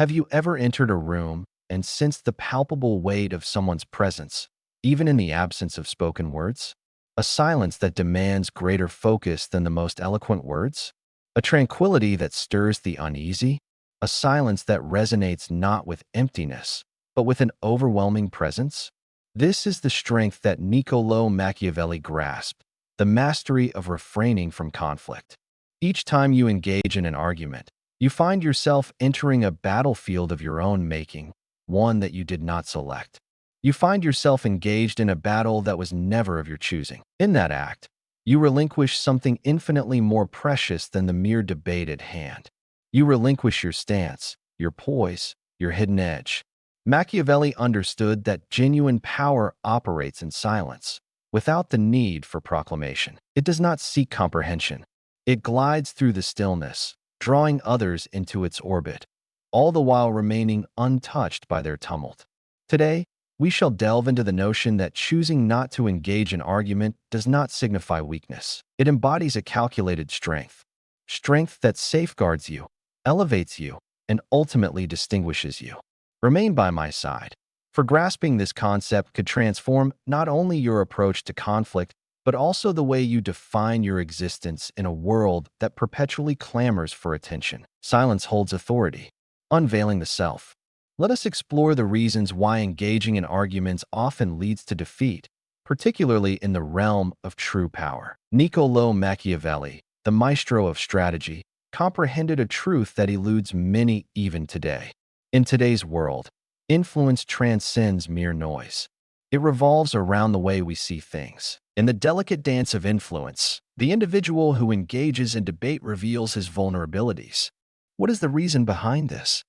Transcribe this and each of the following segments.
Have you ever entered a room and sensed the palpable weight of someone's presence, even in the absence of spoken words? A silence that demands greater focus than the most eloquent words? A tranquility that stirs the uneasy? A silence that resonates not with emptiness, but with an overwhelming presence? This is the strength that Niccolò Machiavelli grasped, the mastery of refraining from conflict. Each time you engage in an argument, you find yourself entering a battlefield of your own making, one that you did not select. You find yourself engaged in a battle that was never of your choosing. In that act, you relinquish something infinitely more precious than the mere debate at hand. You relinquish your stance, your poise, your hidden edge. Machiavelli understood that genuine power operates in silence, without the need for proclamation. It does not seek comprehension. It glides through the stillness, drawing others into its orbit, all the while remaining untouched by their tumult. Today, we shall delve into the notion that choosing not to engage in argument does not signify weakness. It embodies a calculated strength, strength that safeguards you, elevates you, and ultimately distinguishes you. Remain by my side, for grasping this concept could transform not only your approach to conflict, but also the way you define your existence in a world that perpetually clamors for attention. Silence holds authority, unveiling the self. Let us explore the reasons why engaging in arguments often leads to defeat, particularly in the realm of true power. Niccolò Machiavelli, the maestro of strategy, comprehended a truth that eludes many even today. In today's world, influence transcends mere noise. It revolves around the way we see things. In the delicate dance of influence, the individual who engages in debate reveals his vulnerabilities. What is the reason behind this?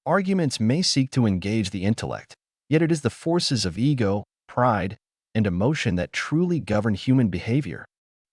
Arguments may seek to engage the intellect, yet it is the forces of ego, pride, and emotion that truly govern human behavior.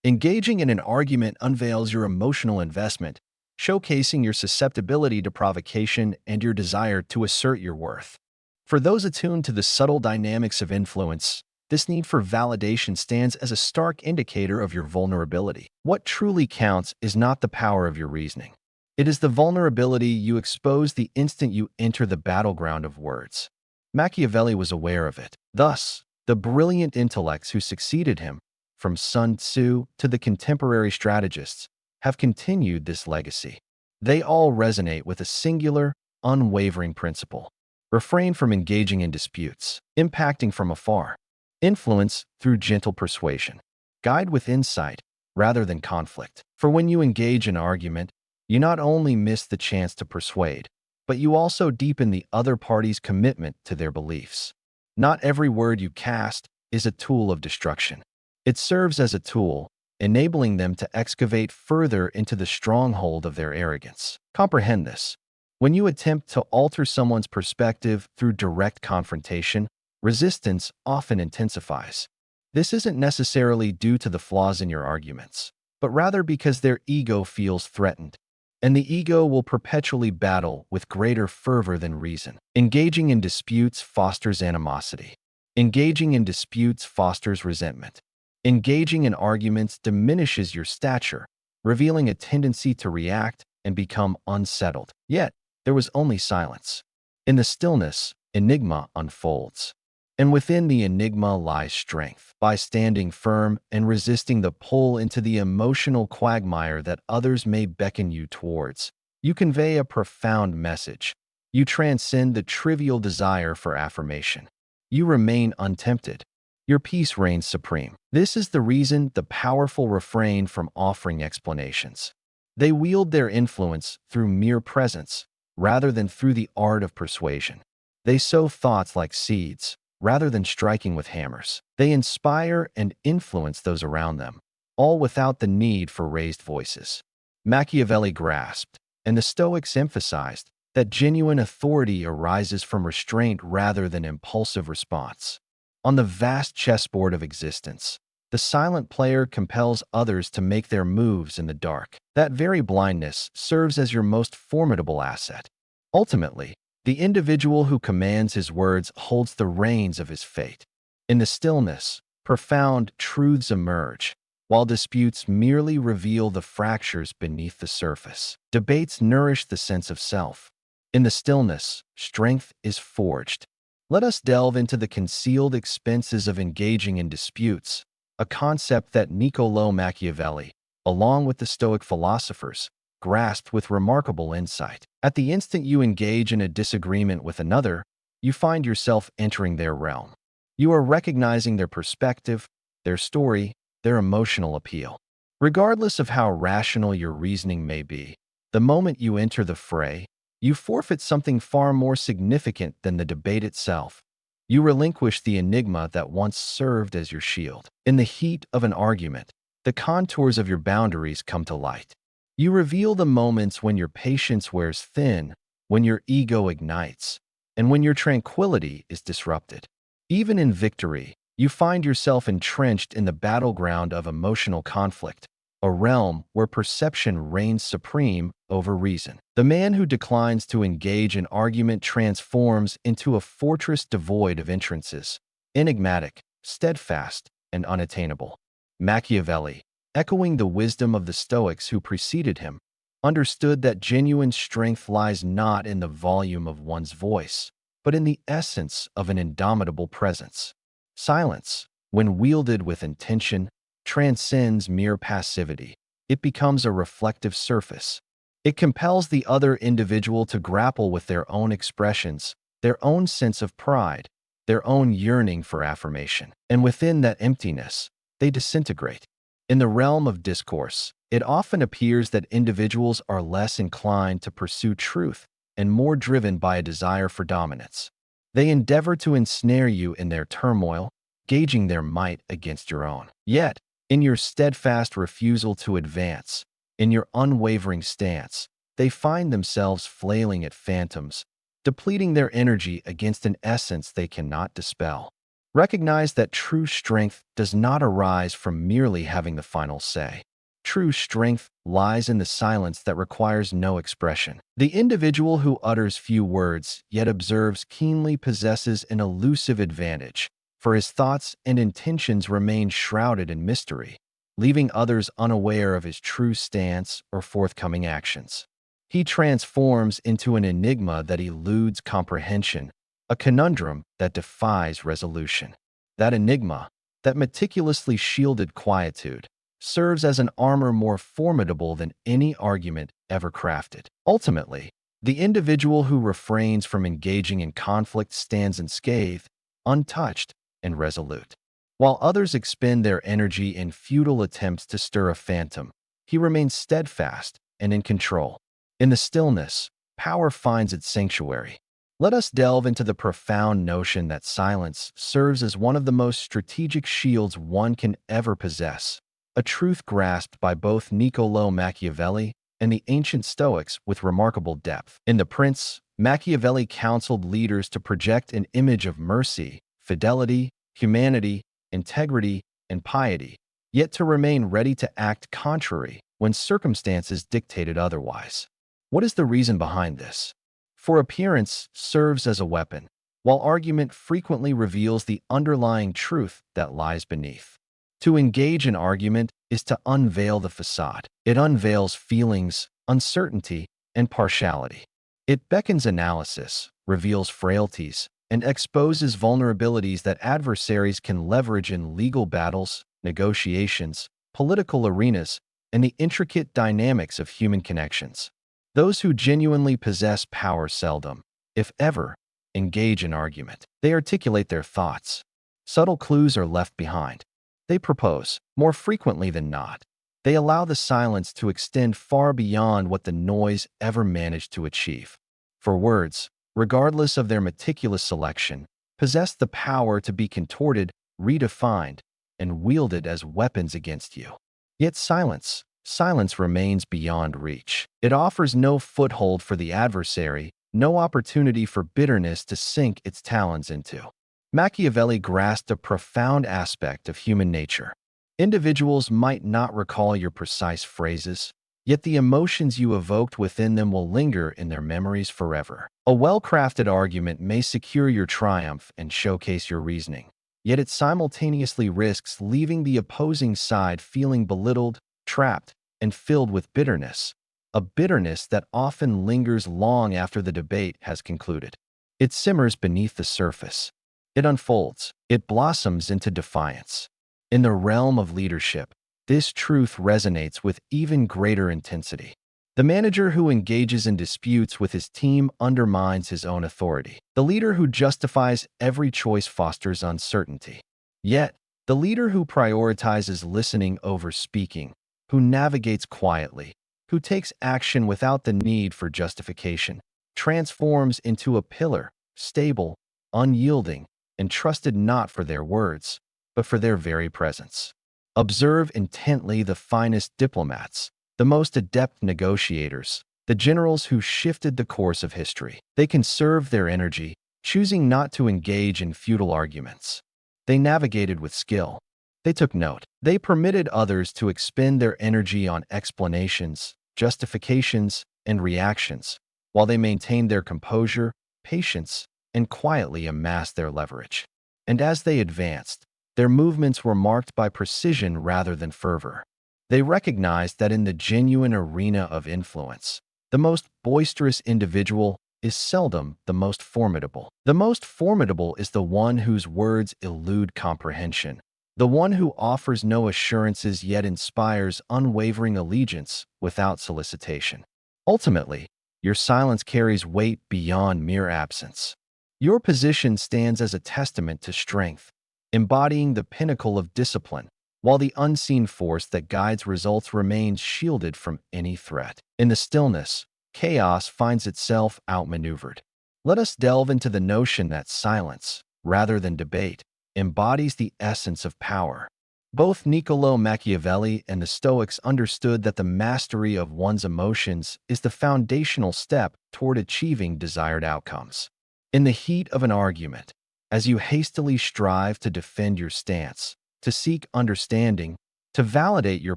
Engaging in an argument unveils your emotional investment, showcasing your susceptibility to provocation and your desire to assert your worth. For those attuned to the subtle dynamics of influence, this need for validation stands as a stark indicator of your vulnerability. What truly counts is not the power of your reasoning. It is the vulnerability you expose the instant you enter the battleground of words. Machiavelli was aware of it. Thus, the brilliant intellects who succeeded him, from Sun Tzu to the contemporary strategists, have continued this legacy. They all resonate with a singular, unwavering principle. Refrain from engaging in disputes, impacting from afar. Influence through gentle persuasion. Guide with insight rather than conflict. For when you engage in argument, you not only miss the chance to persuade, but you also deepen the other party's commitment to their beliefs. Not every word you cast is a tool of destruction. It serves as a tool, enabling them to excavate further into the stronghold of their arrogance. Comprehend this. When you attempt to alter someone's perspective through direct confrontation, resistance often intensifies. This isn't necessarily due to the flaws in your arguments, but rather because their ego feels threatened, and the ego will perpetually battle with greater fervor than reason. Engaging in disputes fosters animosity. Engaging in disputes fosters resentment. Engaging in arguments diminishes your stature, revealing a tendency to react and become unsettled. Yet, there was only silence. In the stillness, enigma unfolds. And within the enigma lies strength. By standing firm and resisting the pull into the emotional quagmire that others may beckon you towards, you convey a profound message. You transcend the trivial desire for affirmation. You remain untempted. Your peace reigns supreme. This is the reason the powerful refrain from offering explanations. They wield their influence through mere presence, rather than through the art of persuasion. They sow thoughts like seeds, rather than striking with hammers. They inspire and influence those around them, all without the need for raised voices. Machiavelli grasped, and the Stoics emphasized, that genuine authority arises from restraint rather than impulsive response. On the vast chessboard of existence, the silent player compels others to make their moves in the dark. That very blindness serves as your most formidable asset. Ultimately, the individual who commands his words holds the reins of his fate. In the stillness, profound truths emerge, while disputes merely reveal the fractures beneath the surface. Debates nourish the sense of self. In the stillness, strength is forged. Let us delve into the concealed expenses of engaging in disputes, a concept that Niccolò Machiavelli, along with the Stoic philosophers, grasped with remarkable insight. At the instant you engage in a disagreement with another, you find yourself entering their realm. You are recognizing their perspective, their story, their emotional appeal. Regardless of how rational your reasoning may be, the moment you enter the fray, you forfeit something far more significant than the debate itself. You relinquish the enigma that once served as your shield. In the heat of an argument, the contours of your boundaries come to light. You reveal the moments when your patience wears thin, when your ego ignites, and when your tranquility is disrupted. Even in victory, you find yourself entrenched in the battleground of emotional conflict, a realm where perception reigns supreme over reason. The man who declines to engage in argument transforms into a fortress devoid of entrances, enigmatic, steadfast, and unattainable. Machiavelli, echoing the wisdom of the Stoics who preceded him, understood that genuine strength lies not in the volume of one's voice, but in the essence of an indomitable presence. Silence, when wielded with intention, transcends mere passivity. It becomes a reflective surface. It compels the other individual to grapple with their own expressions, their own sense of pride, their own yearning for affirmation. And within that emptiness, they disintegrate. In the realm of discourse, it often appears that individuals are less inclined to pursue truth and more driven by a desire for dominance. They endeavor to ensnare you in their turmoil, gauging their might against your own. Yet, in your steadfast refusal to advance, in your unwavering stance, they find themselves flailing at phantoms, depleting their energy against an essence they cannot dispel. Recognize that true strength does not arise from merely having the final say. True strength lies in the silence that requires no expression. The individual who utters few words yet observes keenly possesses an elusive advantage, for his thoughts and intentions remain shrouded in mystery, leaving others unaware of his true stance or forthcoming actions. He transforms into an enigma that eludes comprehension, a conundrum that defies resolution. That enigma, that meticulously shielded quietude, serves as an armor more formidable than any argument ever crafted. Ultimately, the individual who refrains from engaging in conflict stands unscathed, untouched, and resolute. While others expend their energy in futile attempts to stir a phantom, he remains steadfast and in control. In the stillness, power finds its sanctuary. Let us delve into the profound notion that silence serves as one of the most strategic shields one can ever possess, a truth grasped by both Niccolò Machiavelli and the ancient Stoics with remarkable depth. In The Prince, Machiavelli counseled leaders to project an image of mercy, fidelity, humanity, integrity, and piety, yet to remain ready to act contrary when circumstances dictated otherwise. What is the reason behind this? For appearance serves as a weapon, while argument frequently reveals the underlying truth that lies beneath. To engage in argument is to unveil the facade. It unveils feelings, uncertainty, and partiality. It beckons analysis, reveals frailties, and exposes vulnerabilities that adversaries can leverage in legal battles, negotiations, political arenas, and the intricate dynamics of human connections. Those who genuinely possess power seldom, if ever, engage in argument. They articulate their thoughts. Subtle clues are left behind. They propose, more frequently than not. They allow the silence to extend far beyond what the noise ever managed to achieve. For words, regardless of their meticulous selection, possess the power to be contorted, redefined, and wielded as weapons against you. Yet silence remains beyond reach. It offers no foothold for the adversary, no opportunity for bitterness to sink its talons into. Machiavelli grasped a profound aspect of human nature. Individuals might not recall your precise phrases, yet the emotions you evoked within them will linger in their memories forever. A well-crafted argument may secure your triumph and showcase your reasoning, yet it simultaneously risks leaving the opposing side feeling belittled, trapped, and filled with bitterness, a bitterness that often lingers long after the debate has concluded. It simmers beneath the surface. It unfolds. It blossoms into defiance. In the realm of leadership, this truth resonates with even greater intensity. The manager who engages in disputes with his team undermines his own authority. The leader who justifies every choice fosters uncertainty. Yet, the leader who prioritizes listening over speaking, who navigates quietly, who takes action without the need for justification, transforms into a pillar, stable, unyielding, and trusted not for their words, but for their very presence. Observe intently the finest diplomats, the most adept negotiators, the generals who shifted the course of history. They conserved their energy, choosing not to engage in futile arguments. They navigated with skill. They took note. They permitted others to expend their energy on explanations, justifications, and reactions, while they maintained their composure, patience, and quietly amassed their leverage. And as they advanced, their movements were marked by precision rather than fervor. They recognized that in the genuine arena of influence, the most boisterous individual is seldom the most formidable. The most formidable is the one whose words elude comprehension, the one who offers no assurances yet inspires unwavering allegiance without solicitation. Ultimately, your silence carries weight beyond mere absence. Your position stands as a testament to strength, embodying the pinnacle of discipline, while the unseen force that guides results remains shielded from any threat. In the stillness, chaos finds itself outmaneuvered. Let us delve into the notion that silence, rather than debate, embodies the essence of power. Both Niccolò Machiavelli and the Stoics understood that the mastery of one's emotions is the foundational step toward achieving desired outcomes. In the heat of an argument, as you hastily strive to defend your stance, to seek understanding, to validate your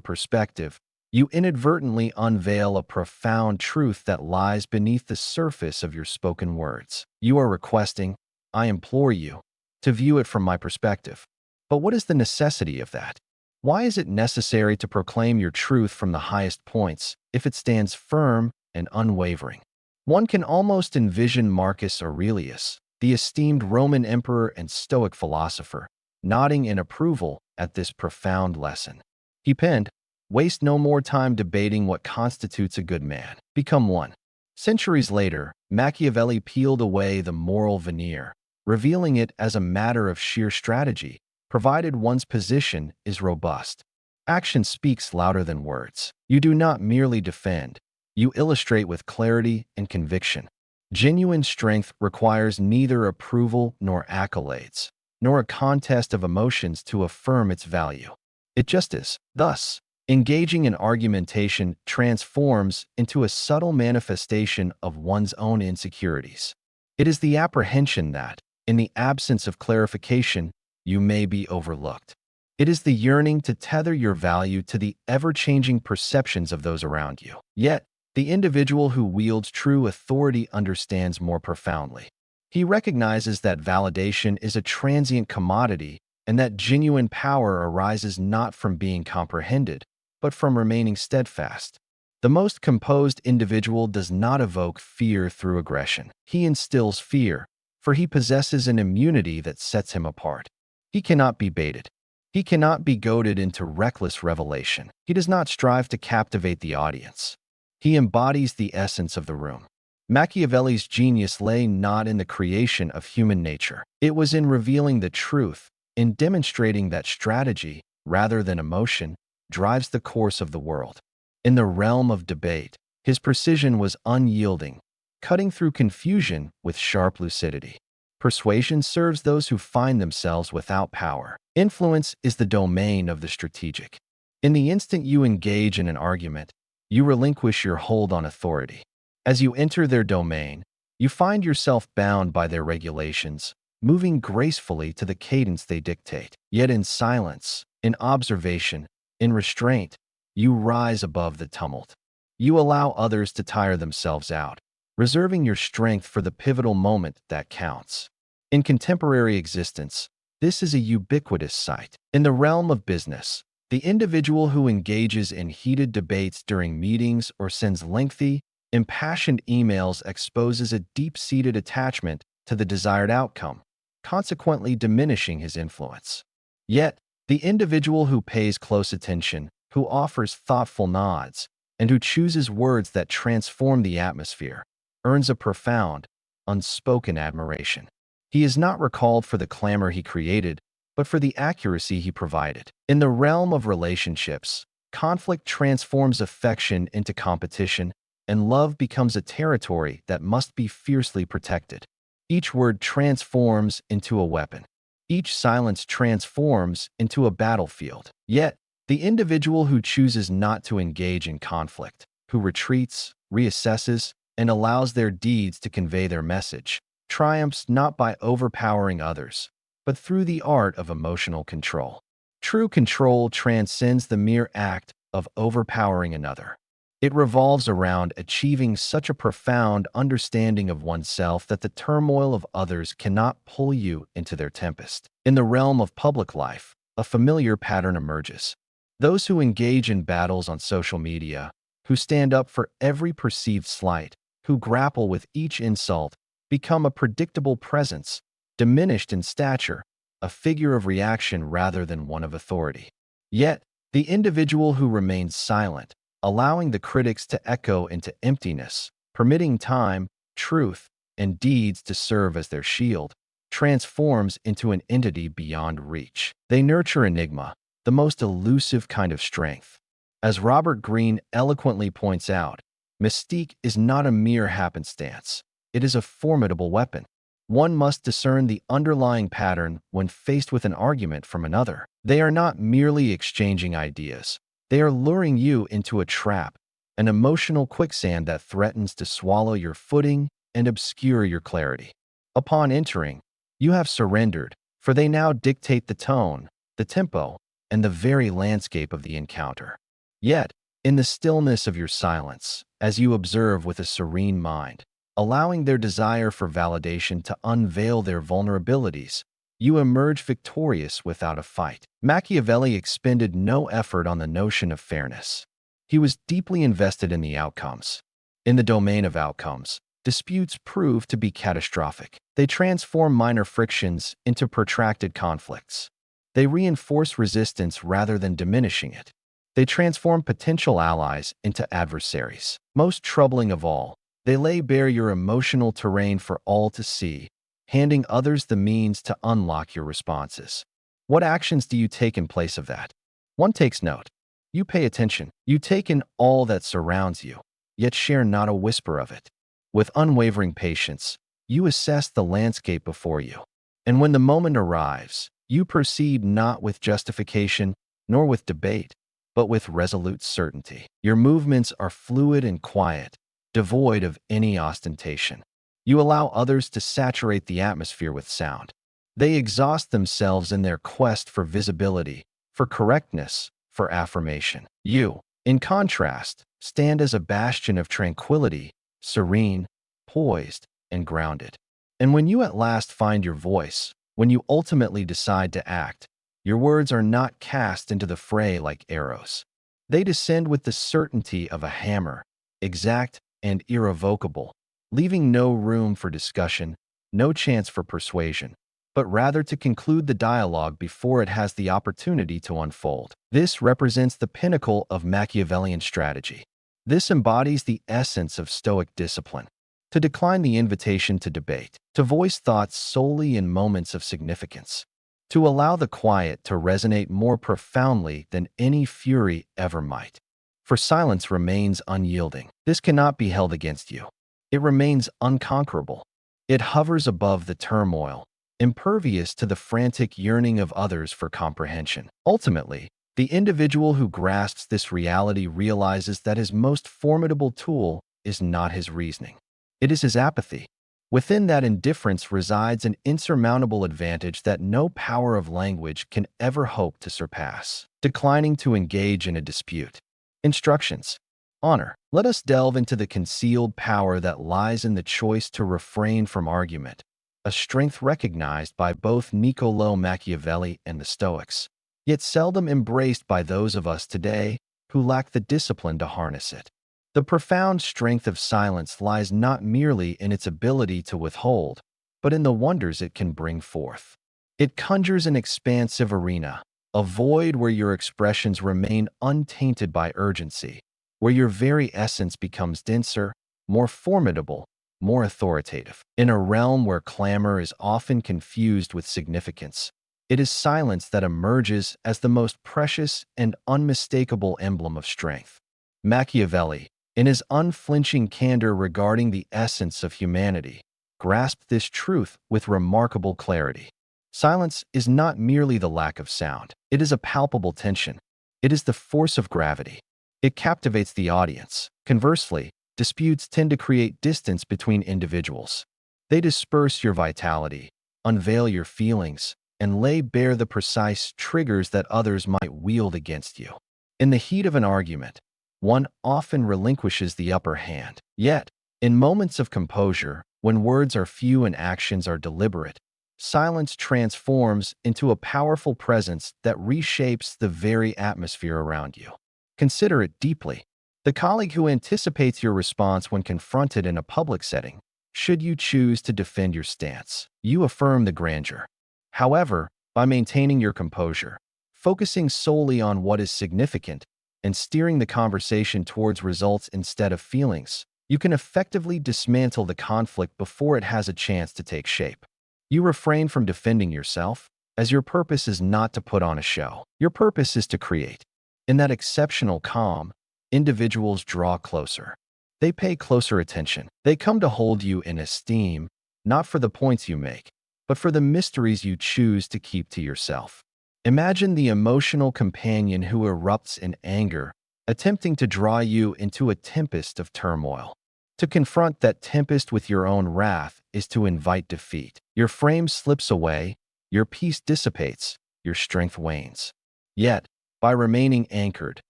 perspective, you inadvertently unveil a profound truth that lies beneath the surface of your spoken words. You are requesting, I implore you, to view it from my perspective. But what is the necessity of that? Why is it necessary to proclaim your truth from the highest points if it stands firm and unwavering? One can almost envision Marcus Aurelius, the esteemed Roman emperor and Stoic philosopher, nodding in approval at this profound lesson. He penned, "Waste no more time debating what constitutes a good man. Become one." Centuries later, Machiavelli peeled away the moral veneer, revealing it as a matter of sheer strategy, provided one's position is robust. Action speaks louder than words. You do not merely defend, you illustrate with clarity and conviction. Genuine strength requires neither approval nor accolades, nor a contest of emotions to affirm its value. It just is. Thus, engaging in argumentation transforms into a subtle manifestation of one's own insecurities. It is the apprehension that, in the absence of clarification, you may be overlooked. It is the yearning to tether your value to the ever-changing perceptions of those around you. Yet, the individual who wields true authority understands more profoundly. He recognizes that validation is a transient commodity and that genuine power arises not from being comprehended, but from remaining steadfast. The most composed individual does not evoke fear through aggression. He instills fear, for he possesses an immunity that sets him apart. He cannot be baited. He cannot be goaded into reckless revelation. He does not strive to captivate the audience. He embodies the essence of the room. Machiavelli's genius lay not in the creation of human nature. It was in revealing the truth, in demonstrating that strategy, rather than emotion, drives the course of the world. In the realm of debate, his precision was unyielding, cutting through confusion with sharp lucidity. Persuasion serves those who find themselves without power. Influence is the domain of the strategic. In the instant you engage in an argument, you relinquish your hold on authority. As you enter their domain, you find yourself bound by their regulations, moving gracefully to the cadence they dictate. Yet in silence, in observation, in restraint, you rise above the tumult. You allow others to tire themselves out, reserving your strength for the pivotal moment that counts. In contemporary existence, this is a ubiquitous sight. In the realm of business, the individual who engages in heated debates during meetings or sends lengthy, impassioned emails exposes a deep-seated attachment to the desired outcome, consequently diminishing his influence. Yet, the individual who pays close attention, who offers thoughtful nods, and who chooses words that transform the atmosphere, earns a profound, unspoken admiration. He is not recalled for the clamor he created, but for the accuracy he provided. In the realm of relationships, conflict transforms affection into competition, and love becomes a territory that must be fiercely protected. Each word transforms into a weapon. Each silence transforms into a battlefield. Yet, the individual who chooses not to engage in conflict, who retreats, reassesses, and allows their deeds to convey their message, triumphs not by overpowering others, but through the art of emotional control. True control transcends the mere act of overpowering another. It revolves around achieving such a profound understanding of oneself that the turmoil of others cannot pull you into their tempest. In the realm of public life, a familiar pattern emerges. Those who engage in battles on social media, who stand up for every perceived slight, who grapple with each insult, become a predictable presence, diminished in stature, a figure of reaction rather than one of authority. Yet, the individual who remains silent, allowing the critics to echo into emptiness, permitting time, truth, and deeds to serve as their shield, transforms into an entity beyond reach. They nurture enigma, the most elusive kind of strength. As Robert Greene eloquently points out, mystique is not a mere happenstance. It is a formidable weapon. One must discern the underlying pattern when faced with an argument from another. They are not merely exchanging ideas. They are luring you into a trap, an emotional quicksand that threatens to swallow your footing and obscure your clarity. Upon entering, you have surrendered, for they now dictate the tone, the tempo, and the very landscape of the encounter. Yet, in the stillness of your silence, as you observe with a serene mind, allowing their desire for validation to unveil their vulnerabilities, you emerge victorious without a fight. Machiavelli expended no effort on the notion of fairness. He was deeply invested in the outcomes. In the domain of outcomes, disputes prove to be catastrophic. They transform minor frictions into protracted conflicts. They reinforce resistance rather than diminishing it. They transform potential allies into adversaries. Most troubling of all, they lay bare your emotional terrain for all to see, handing others the means to unlock your responses. What actions do you take in place of that? One takes note. You pay attention. You take in all that surrounds you, yet share not a whisper of it. With unwavering patience, you assess the landscape before you. And when the moment arrives, you proceed not with justification nor with debate, but with resolute certainty. Your movements are fluid and quiet, devoid of any ostentation. You allow others to saturate the atmosphere with sound. They exhaust themselves in their quest for visibility, for correctness, for affirmation. You, in contrast, stand as a bastion of tranquility, serene, poised, and grounded. And when you at last find your voice, when you ultimately decide to act, your words are not cast into the fray like arrows. They descend with the certainty of a hammer, exact and irrevocable, leaving no room for discussion, no chance for persuasion, but rather to conclude the dialogue before it has the opportunity to unfold. This represents the pinnacle of Machiavellian strategy. This embodies the essence of Stoic discipline: to decline the invitation to debate, to voice thoughts solely in moments of significance, to allow the quiet to resonate more profoundly than any fury ever might. For silence remains unyielding. This cannot be held against you. It remains unconquerable. It hovers above the turmoil, impervious to the frantic yearning of others for comprehension. Ultimately, the individual who grasps this reality realizes that his most formidable tool is not his reasoning. It is his apathy. Within that indifference resides an insurmountable advantage that no power of language can ever hope to surpass. Declining to engage in a dispute. Instructions. Honor. Let us delve into the concealed power that lies in the choice to refrain from argument, a strength recognized by both Niccolò Machiavelli and the Stoics. yet seldom embraced by those of us today who lack the discipline to harness it. The profound strength of silence lies not merely in its ability to withhold, but in the wonders it can bring forth. It conjures an expansive arena, a void where your expressions remain untainted by urgency, where your very essence becomes denser, more formidable, more authoritative. In a realm where clamor is often confused with significance, it is silence that emerges as the most precious and unmistakable emblem of strength. Machiavelli, in his unflinching candor regarding the essence of humanity, grasped this truth with remarkable clarity. Silence is not merely the lack of sound. It is a palpable tension. It is the force of gravity. It captivates the audience. Conversely, disputes tend to create distance between individuals. They disperse your vitality, unveil your feelings, and lay bare the precise triggers that others might wield against you. In the heat of an argument, one often relinquishes the upper hand. Yet, in moments of composure, when words are few and actions are deliberate, silence transforms into a powerful presence that reshapes the very atmosphere around you. Consider it deeply. The colleague who anticipates your response when confronted in a public setting, should you choose to defend your stance, you affirm the grandeur. However, by maintaining your composure, focusing solely on what is significant, and steering the conversation towards results instead of feelings, you can effectively dismantle the conflict before it has a chance to take shape. You refrain from defending yourself, as your purpose is not to put on a show. Your purpose is to create. In that exceptional calm, individuals draw closer. They pay closer attention. They come to hold you in esteem, not for the points you make, but for the mysteries you choose to keep to yourself. Imagine the emotional companion who erupts in anger, attempting to draw you into a tempest of turmoil. To confront that tempest with your own wrath is to invite defeat. Your frame slips away, your peace dissipates, your strength wanes. Yet, by remaining anchored,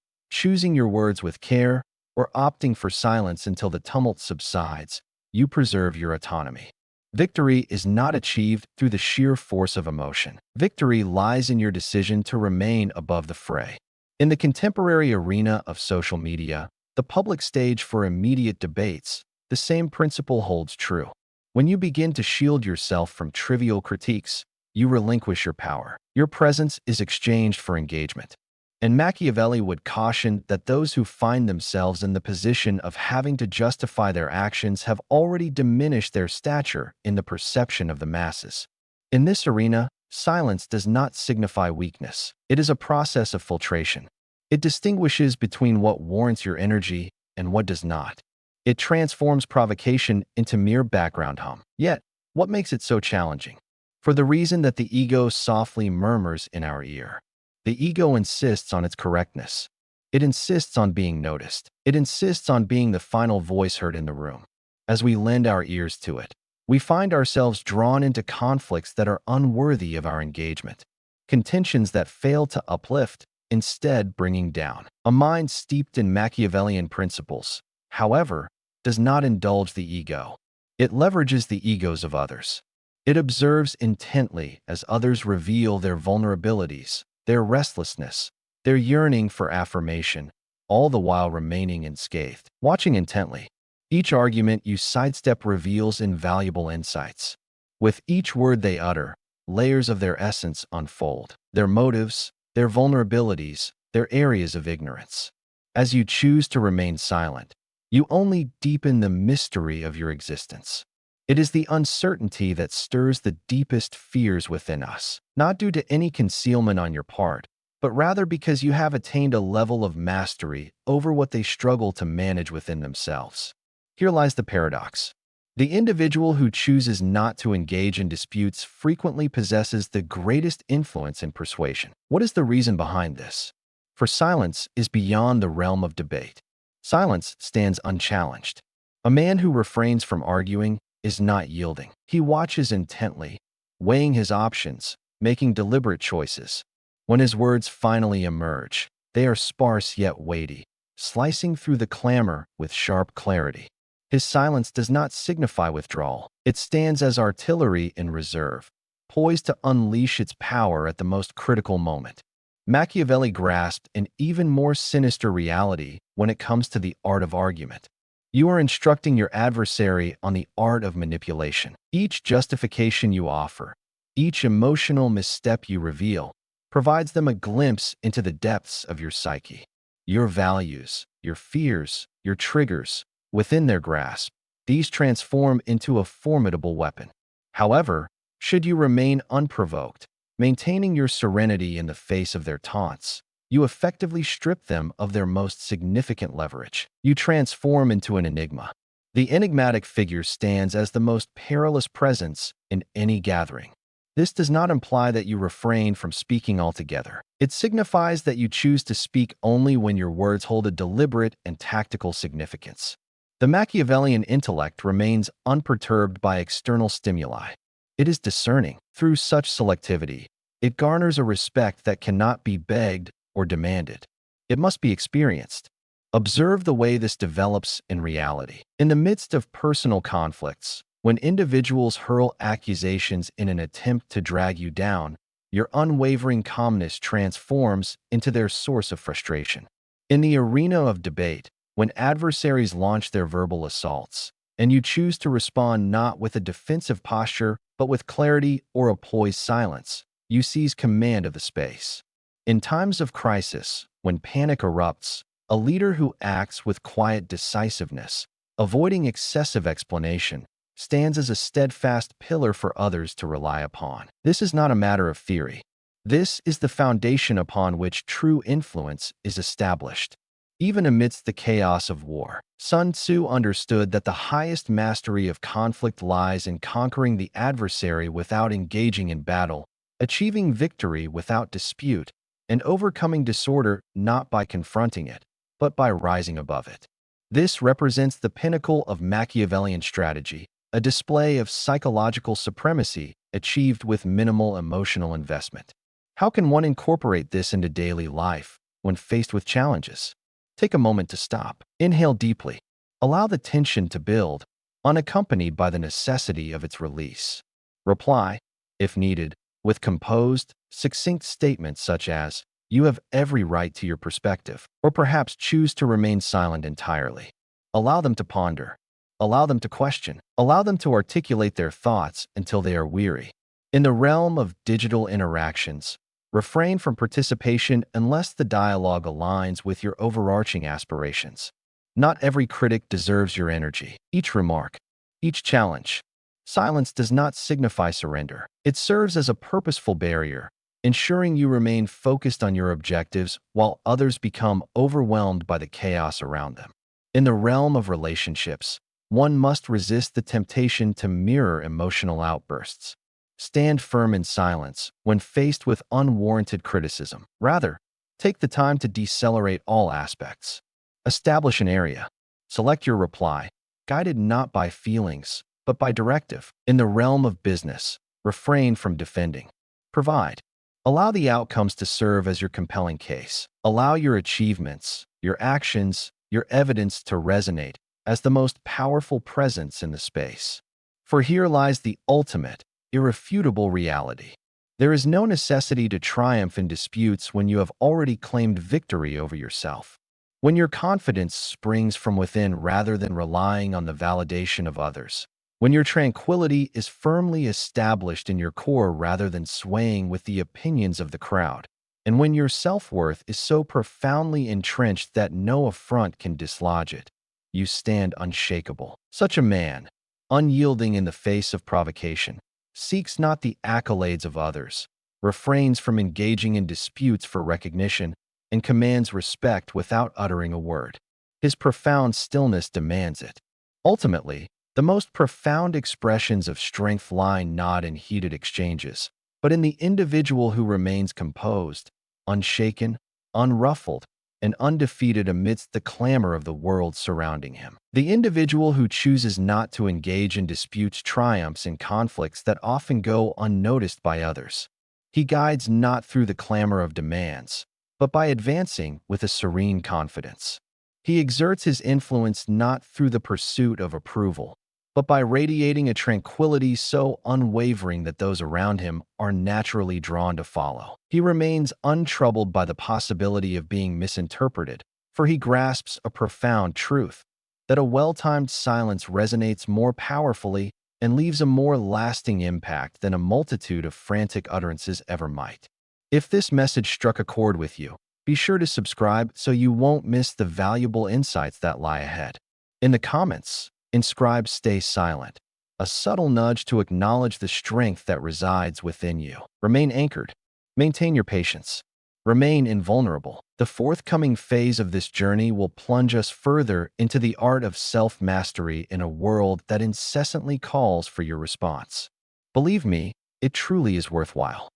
choosing your words with care, or opting for silence until the tumult subsides, you preserve your autonomy. Victory is not achieved through the sheer force of emotion. Victory lies in your decision to remain above the fray. In the contemporary arena of social media, the public stage for immediate debates, the same principle holds true. When you begin to shield yourself from trivial critiques, you relinquish your power. Your presence is exchanged for engagement. And Machiavelli would caution that those who find themselves in the position of having to justify their actions have already diminished their stature in the perception of the masses. In this arena, silence does not signify weakness. It is a process of filtration. It distinguishes between what warrants your energy and what does not. It transforms provocation into mere background hum. Yet, what makes it so challenging? For the reason that the ego softly murmurs in our ear. The ego insists on its correctness. It insists on being noticed. It insists on being the final voice heard in the room. As we lend our ears to it, we find ourselves drawn into conflicts that are unworthy of our engagement, contentions that fail to uplift, instead bringing down. A mind steeped in Machiavellian principles, however, does not indulge the ego. It leverages the egos of others. It observes intently as others reveal their vulnerabilities, their restlessness, their yearning for affirmation, all the while remaining unscathed. Watching intently, each argument you sidestep reveals invaluable insights. With each word they utter, layers of their essence unfold, their motives, their vulnerabilities, their areas of ignorance. As you choose to remain silent, you only deepen the mystery of your existence. It is the uncertainty that stirs the deepest fears within us, not due to any concealment on your part, but rather because you have attained a level of mastery over what they struggle to manage within themselves. Here lies the paradox. The individual who chooses not to engage in disputes frequently possesses the greatest influence in persuasion. What is the reason behind this? For silence is beyond the realm of debate. Silence stands unchallenged. A man who refrains from arguing is not yielding. He watches intently, weighing his options, making deliberate choices. When his words finally emerge, they are sparse yet weighty, slicing through the clamor with sharp clarity. His silence does not signify withdrawal. It stands as artillery in reserve, poised to unleash its power at the most critical moment. Machiavelli grasped an even more sinister reality when it comes to the art of argument. You are instructing your adversary on the art of manipulation. Each justification you offer, each emotional misstep you reveal, provides them a glimpse into the depths of your psyche. Your values, your fears, your triggers, within their grasp, these transform into a formidable weapon. However, should you remain unprovoked, maintaining your serenity in the face of their taunts, you effectively strip them of their most significant leverage. You transform into an enigma. The enigmatic figure stands as the most perilous presence in any gathering. This does not imply that you refrain from speaking altogether. It signifies that you choose to speak only when your words hold a deliberate and tactical significance. The Machiavellian intellect remains unperturbed by external stimuli. It is discerning. Through such selectivity, it garners a respect that cannot be begged or demanded. It must be experienced. Observe the way this develops in reality. In the midst of personal conflicts, when individuals hurl accusations in an attempt to drag you down, your unwavering calmness transforms into their source of frustration. In the arena of debate, when adversaries launch their verbal assaults, and you choose to respond not with a defensive posture, but with clarity or a poised silence, you seize command of the space. In times of crisis, when panic erupts, a leader who acts with quiet decisiveness, avoiding excessive explanation, stands as a steadfast pillar for others to rely upon. This is not a matter of theory. This is the foundation upon which true influence is established. Even amidst the chaos of war, Sun Tzu understood that the highest mastery of conflict lies in conquering the adversary without engaging in battle, achieving victory without dispute, and overcoming disorder not by confronting it, but by rising above it. This represents the pinnacle of Machiavellian strategy, a display of psychological supremacy achieved with minimal emotional investment. How can one incorporate this into daily life when faced with challenges? Take a moment to stop. Inhale deeply. Allow the tension to build, unaccompanied by the necessity of its release. Reply, if needed, with composed, succinct statements such as, "You have every right to your perspective," or perhaps choose to remain silent entirely. Allow them to ponder. Allow them to question. Allow them to articulate their thoughts until they are weary. In the realm of digital interactions, refrain from participation unless the dialogue aligns with your overarching aspirations. Not every critic deserves your energy. Each remark, each challenge. Silence does not signify surrender. It serves as a purposeful barrier, ensuring you remain focused on your objectives while others become overwhelmed by the chaos around them. In the realm of relationships, one must resist the temptation to mirror emotional outbursts. Stand firm in silence when faced with unwarranted criticism. Rather, take the time to decelerate all aspects. Establish an area. Select your reply, guided not by feelings, but by directive. In the realm of business, refrain from defending. Provide. Allow the outcomes to serve as your compelling case. Allow your achievements, your actions, your evidence to resonate as the most powerful presence in the space. For here lies the ultimate, irrefutable reality. There is no necessity to triumph in disputes when you have already claimed victory over yourself. When your confidence springs from within rather than relying on the validation of others. When your tranquility is firmly established in your core rather than swaying with the opinions of the crowd. And when your self-worth is so profoundly entrenched that no affront can dislodge it, you stand unshakable. Such a man, unyielding in the face of provocation, seeks not the accolades of others, refrains from engaging in disputes for recognition, and commands respect without uttering a word. His profound stillness demands it. Ultimately, the most profound expressions of strength lie not in heated exchanges, but in the individual who remains composed, unshaken, unruffled, and undefeated amidst the clamor of the world surrounding him. The individual who chooses not to engage in disputes triumphs in conflicts that often go unnoticed by others. He guides not through the clamor of demands, but by advancing with a serene confidence. He exerts his influence not through the pursuit of approval, but by radiating a tranquility so unwavering that those around him are naturally drawn to follow. He remains untroubled by the possibility of being misinterpreted, for he grasps a profound truth, that a well-timed silence resonates more powerfully and leaves a more lasting impact than a multitude of frantic utterances ever might. If this message struck a chord with you, be sure to subscribe so you won't miss the valuable insights that lie ahead. In the comments, inscribe "Stay silent," a subtle nudge to acknowledge the strength that resides within you. Remain anchored. Maintain your patience. Remain invulnerable. The forthcoming phase of this journey will plunge us further into the art of self-mastery in a world that incessantly calls for your response. Believe me, it truly is worthwhile.